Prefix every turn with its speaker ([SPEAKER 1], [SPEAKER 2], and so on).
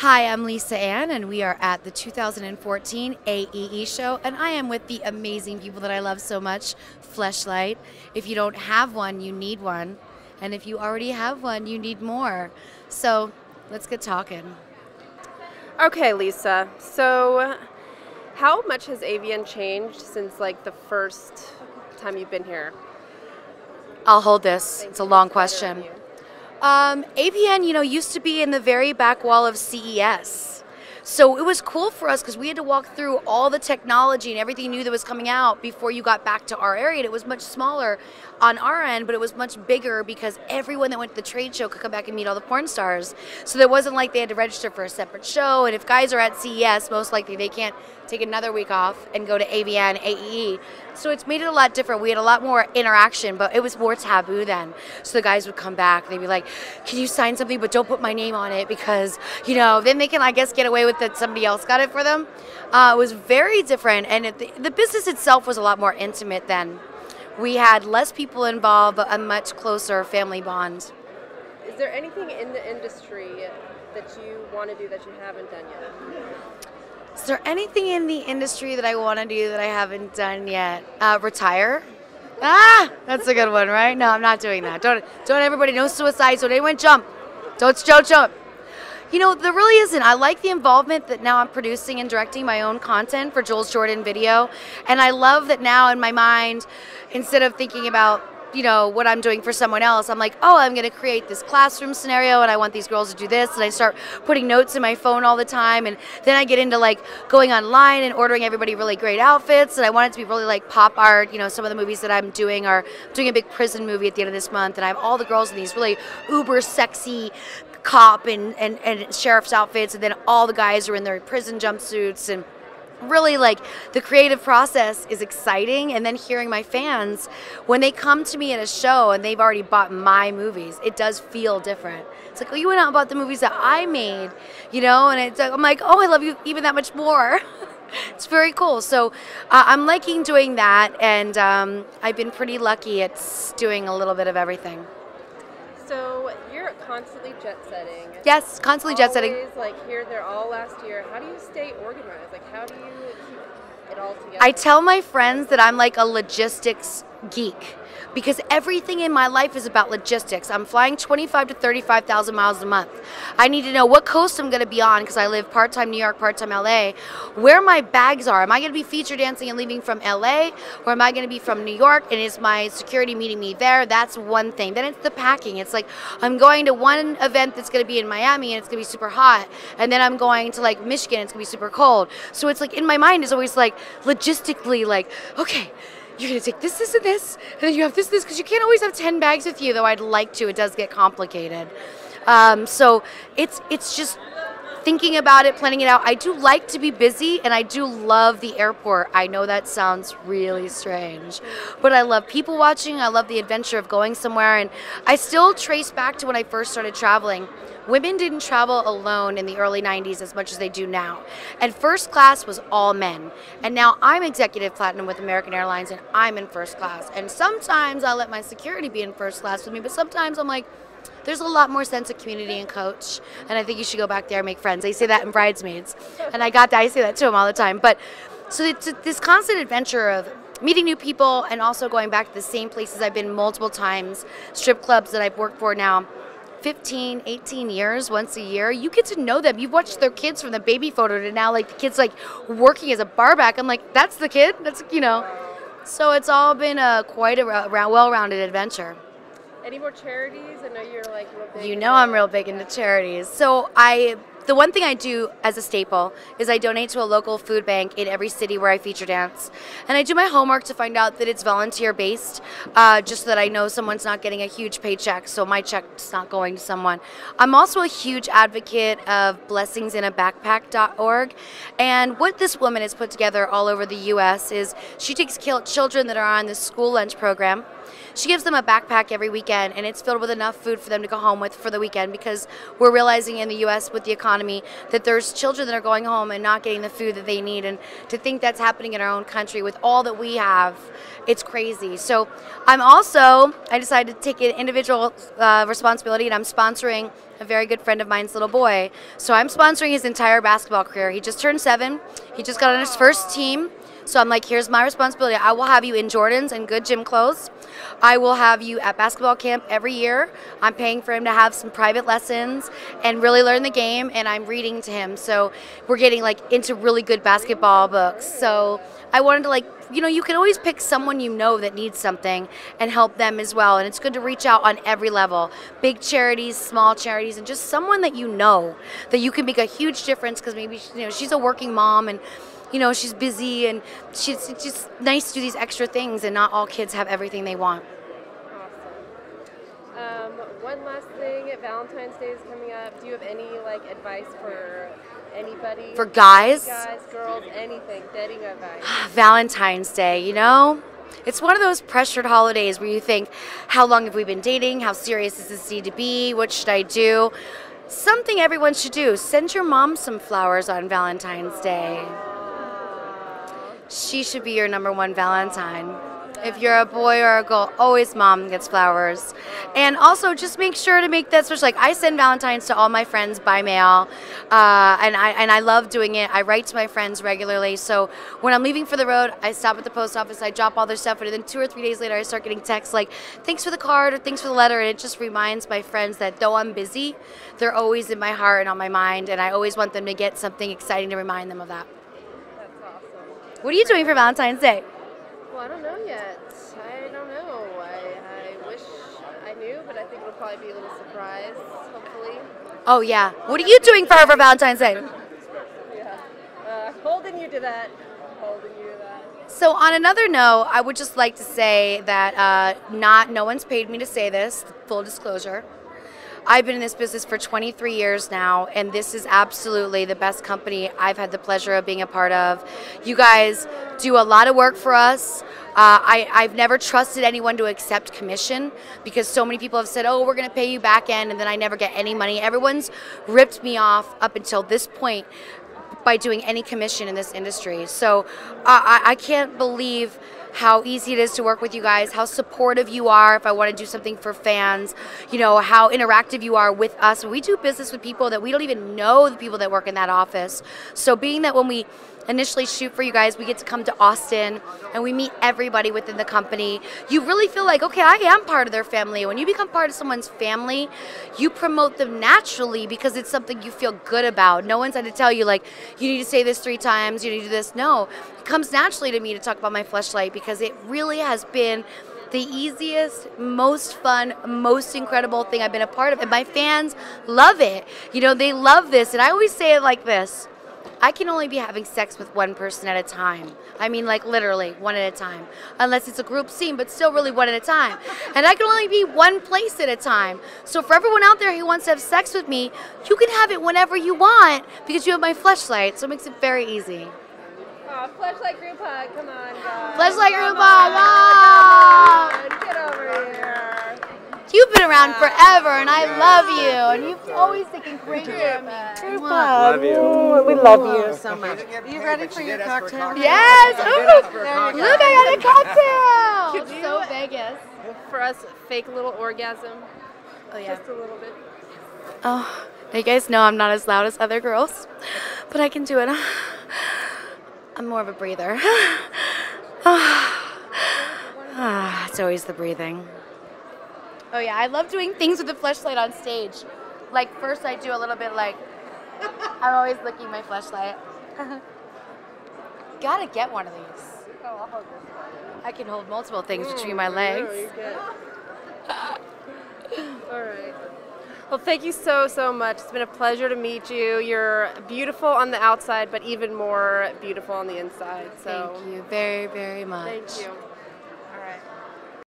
[SPEAKER 1] Hi, I'm Lisa Ann, and we are at the 2014 AEE show, and I am with the amazing people that I love so much, Fleshlight. If you don't have one, you need one, and if you already have one, you need more. So let's get talking.
[SPEAKER 2] Okay, Lisa. So, how much has AVN changed since like the first time you've been here?
[SPEAKER 1] I'll hold this. It's a long question. AVN, used to be in the very back wall of CES. So it was cool for us because we had to walk through all the technology and everything new that was coming out before you got back to our area. And it was much smaller on our end, but it was much bigger because everyone that went to the trade show could come back and meet all the porn stars. So there wasn't like they had to register for a separate show. And if guys are at CES, most likely they can't take another week off and go to AVN, AEE. So it's made it a lot different. We had a lot more interaction, but it was more taboo then. So the guys would come back, they'd be like, can you sign something, but don't put my name on it because, then they can, I guess, get away with that somebody else got it for them. It was very different, and the business itself was a lot more intimate then. We had less people involved, but a much closer family bond.
[SPEAKER 2] Is there anything in the industry that you want to do that you haven't done yet?
[SPEAKER 1] Is there anything in the industry that I want to do that I haven't done yet? Retire? That's a good one, right? No, I'm not doing that. Don't everybody, no suicides. Don't anyone jump. Don't jump. There really isn't. I like the involvement that now I'm producing and directing my own content for Jules Jordan Video. And I love that now in my mind, instead of thinking about what I'm doing for someone else, I'm like, oh, I'm going to create this classroom scenario and I want these girls to do this, and I start putting notes in my phone all the time, and then I get into like going online and ordering everybody really great outfits, and I want it to be really like pop art. Some of the movies that I'm doing are doing a big prison movie at the end of this month, and I have all the girls in these really uber sexy cop and sheriff's outfits, and then all the guys are in their prison jumpsuits, and really like the creative process is exciting. And then hearing my fans when they come to me at a show and they've already bought my movies, it does feel different. It's like, oh, you went out and bought the movies that I made, and it's like, I'm like, oh, I love you even that much more. It's very cool. So I'm liking doing that, and I've been pretty lucky at doing a little bit of everything.
[SPEAKER 2] So you're constantly jet setting.
[SPEAKER 1] Yes, constantly jet setting.
[SPEAKER 2] Like here, there all last year. How do you stay organized? Like, how do you keep it all together?
[SPEAKER 1] I tell my friends that I'm like a logistics geek because everything in my life is about logistics. I'm flying 25 to 35,000 miles a month. I need to know what coast I'm going to be on because I live part-time New York, part-time LA, where my bags are. Am I going to be feature dancing and leaving from LA, or am I going to be from New York, and is my security meeting me there? That's one thing. Then it's the packing. It's like I'm going to one event that's going to be in Miami and it's going to be super hot, and then I'm going to like Michigan, it's going to be super cold. So it's like in my mind is always like logistically like, okay, you're going to take this, this, and this, and then you have this, because you can't always have 10 bags with you, though I'd like to. It does get complicated. So it's just thinking about it, planning it out. I do like to be busy, and I do love the airport. I know that sounds really strange, but I love people watching. I love the adventure of going somewhere, and I still trace back to when I first started traveling. Women didn't travel alone in the early 90s as much as they do now. And first class was all men. And now I'm executive platinum with American Airlines, and I'm in first class. And sometimes I let my security be in first class with me, but sometimes I'm like, there's a lot more sense of community and Coach, and I think you should go back there and make friends. I say that in Bridesmaids, and I say that to them all the time. But so it's this constant adventure of meeting new people and also going back to the same places I've been multiple times, strip clubs that I've worked for now 15, 18 years, once a year. You get to know them. You've watched their kids from the baby photo to now like the kid's like working as a bar back. I'm like, that's the kid? That's, So it's all been quite a well-rounded adventure.
[SPEAKER 2] Any more charities? I know you're like real big.
[SPEAKER 1] I'm real big into charities. So the one thing I do as a staple is I donate to a local food bank in every city where I feature dance. And I do my homework to find out that it's volunteer-based, just so that I know someone's not getting a huge paycheck, so my check's not going to someone. I'm also a huge advocate of blessingsinAbackpack.org. And what this woman has put together all over the U.S. is she takes children that are on the school lunch program, she gives them a backpack every weekend, and it's filled with enough food for them to go home with for the weekend, because we're realizing in the U.S. with the economy that there's children that are going home and not getting the food that they need, and to think that's happening in our own country with all that we have, it's crazy. So I decided to take an individual responsibility, and I'm sponsoring a very good friend of mine's little boy. So I'm sponsoring his entire basketball career. He just turned 7. He just got on his first team. So I'm like, here's my responsibility. I will have you in Jordans and good gym clothes. I will have you at basketball camp every year. I'm paying for him to have some private lessons and really learn the game, and I'm reading to him. So we're getting like into really good basketball books. So I wanted to you can always pick someone you know that needs something and help them as well. And it's good to reach out on every level, big charities, small charities, and just someone that you know that you can make a huge difference, because maybe she's a working mom and she's busy, and it's just nice to do these extra things, and not all kids have everything they want.
[SPEAKER 2] Awesome. One last thing, Valentine's Day is coming up. Do you have any advice for anybody?
[SPEAKER 1] For guys?
[SPEAKER 2] Guys, girls, anything, dating advice.
[SPEAKER 1] Valentine's Day, it's one of those pressured holidays where you think, how long have we been dating? How serious does this need to be? What should I do? Something everyone should do. Send your mom some flowers on Valentine's Day. She should be your #1 Valentine. If you're a boy or a girl, always mom gets flowers. And also just make sure to make that special. I send Valentines to all my friends by mail, and I love doing it. I write to my friends regularly. So when I'm leaving for the road, I stop at the post office, I drop all their stuff, and then 2 or 3 days later I start getting texts like, thanks for the card or thanks for the letter. And it just reminds my friends that though I'm busy, they're always in my heart and on my mind, and I always want them to get something exciting to remind them of that.
[SPEAKER 2] That's awesome.
[SPEAKER 1] What are you doing for Valentine's Day?
[SPEAKER 2] Well, I don't know yet. I don't know. I wish I knew, but I think it'll probably be a little surprise, hopefully.
[SPEAKER 1] Oh, yeah. What are you doing for her for Valentine's Day?
[SPEAKER 2] Yeah. Holding you to that.
[SPEAKER 1] So on another note, I would just like to say that no one's paid me to say this, full disclosure. I've been in this business for 23 years now, and this is absolutely the best company I've had the pleasure of being a part of. You guys do a lot of work for us. I've never trusted anyone to accept commission, because so many people have said, oh, we're going to pay you back end, and then I never get any money. Everyone's ripped me off up until this point by doing any commission in this industry. So I can't believe how easy it is to work with you guys, how supportive you are if I want to do something for fans, how interactive you are with us. We do business with people that we don't even know the people that work in that office. So being that when we initially shoot for you guys, we get to come to Austin and we meet everybody within the company, you really feel like, okay, I am part of their family. When you become part of someone's family, you promote them naturally because it's something you feel good about. No one's had to tell you, you need to say this 3 times, you need to do this. No, it comes naturally to me to talk about my Fleshlight, because it really has been the easiest, most fun, most incredible thing I've been a part of. And my fans love it. They love this. And I always say it like this. I can only be having sex with one person at a time. I mean, literally, one at a time. Unless it's a group scene, but still really one at a time. And I can only be one place at a time. So for everyone out there who wants to have sex with me, you can have it whenever you want, because you have my Fleshlight, so it makes it very easy.
[SPEAKER 2] Oh, Fleshlight group hug, come on, guys.
[SPEAKER 1] Fleshlight group hug!
[SPEAKER 2] Oh! Get over here.
[SPEAKER 1] You've been around forever, and I love you, and you've always taken great care of me.
[SPEAKER 3] Love you.
[SPEAKER 2] Ooh, we love you so much.
[SPEAKER 4] Are you ready for your cocktail?
[SPEAKER 1] Yes! Ooh, look, I got a cocktail!
[SPEAKER 2] Could you,
[SPEAKER 1] so Vegas.
[SPEAKER 2] For us, fake a little orgasm?
[SPEAKER 1] Oh, yeah.
[SPEAKER 2] Just a little bit.
[SPEAKER 1] Oh, you guys know I'm not as loud as other girls, but I can do it. I'm more of a breather. It's always the breathing. Oh yeah, I love doing things with the Fleshlight on stage. First I do a little bit I'm always licking my Fleshlight. Gotta get one of these.
[SPEAKER 2] Oh, I'll hold this one.
[SPEAKER 1] I can hold multiple things between my legs.
[SPEAKER 2] Really good. All right. Well, thank you so, so much. It's been a pleasure to meet you. You're beautiful on the outside, but even more beautiful on the inside. So
[SPEAKER 1] thank you very, very much.
[SPEAKER 2] Thank you.